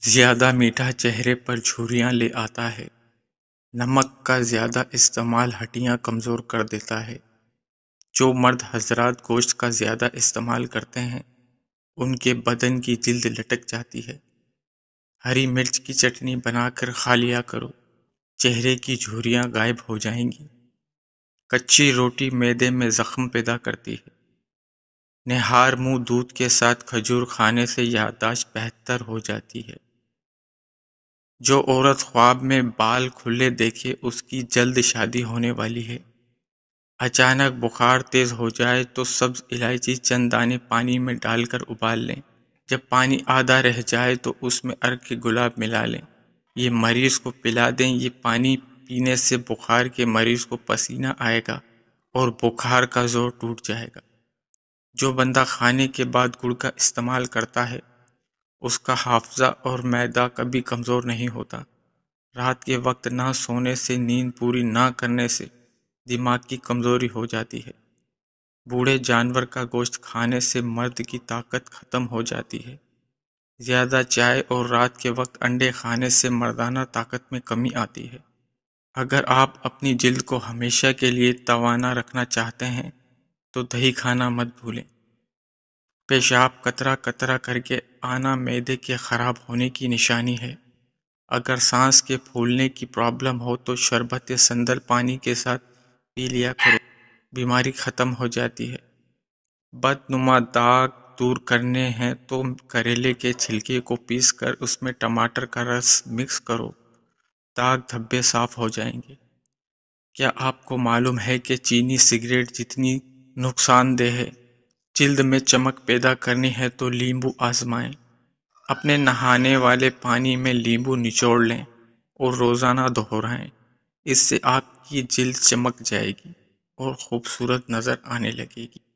زیادہ میٹھا چہرے پر جھریاں لے آتا ہے۔ نمک کا زیادہ استعمال ہڈیاں کمزور کر دیتا ہے۔ جو مرد حضرات گوشت کا زیادہ استعمال کرتے ہیں ان کے بدن کی جلد لٹک جاتی ہے۔ ہری مرچ کی چٹنی بنا کر کھا لیا کرو، چہرے کی جھریاں غائب ہو جائیں گی۔ کچی روٹی معدے میں زخم پیدا کرتی ہے۔ نہار منہ دودھ کے ساتھ کھجور کھانے سے یادداشت بہتر ہو جاتی ہے۔ جو عورت خواب میں بال کھلے دیکھے اس کی جلد شادی ہونے والی ہے۔ اچانک بخار تیز ہو جائے تو سبز الائچی چند دانے پانی میں ڈال کر ابال لیں۔ جب پانی آدھا رہ جائے تو اس میں عرق کے گلاب ملا لیں۔ یہ مریض کو پلا دیں۔ یہ پانی پینے سے بخار کے مریض کو پسینہ آئے گا اور بخار کا زور ٹوٹ جائے گا۔ جو بندہ کھانے کے بعد گڑ کا استعمال کرتا ہے اس کا حافظہ اور معدہ کبھی کمزور نہیں ہوتا۔ رات کے وقت نہ سونے سے، نیند پوری نہ کرنے سے دماغ کی کمزوری ہو جاتی ہے۔ بوڑھے جانور کا گوشت کھانے سے مرد کی طاقت ختم ہو جاتی ہے۔ زیادہ چائے اور رات کے وقت انڈے کھانے سے مردانہ طاقت میں کمی آتی ہے۔ اگر آپ اپنی جلد کو ہمیشہ کے لیے توانا رکھنا چاہتے ہیں تو دہی کھانا مت بھولیں۔ پیشاب قطرہ قطرہ کر کے آنا معدے کے خراب ہونے کی نشانی ہے۔ اگر سانس کے پھولنے کی پرابلم ہو تو شربت سندل پانی کے ساتھ پی لیا کرو، بیماری ختم ہو جاتی ہے۔ بدنما داغ دور کرنے ہیں تو کریلے کے چھلکے کو پیس کر اس میں ٹماٹر کا رس مکس کرو، داغ دھبے صاف ہو جائیں گے۔ کیا آپ کو معلوم ہے کہ چینی سگریٹ جتنی نقصان دہ ہے؟ جلد میں چمک پیدا کرنی ہے تو لیمبو آزمائیں۔ اپنے نہانے والے پانی میں لیمبو نچوڑ لیں اور روزانہ دہرائیں۔ اس سے آپ کی جلد چمک جائے گی اور خوبصورت نظر آنے لگے گی۔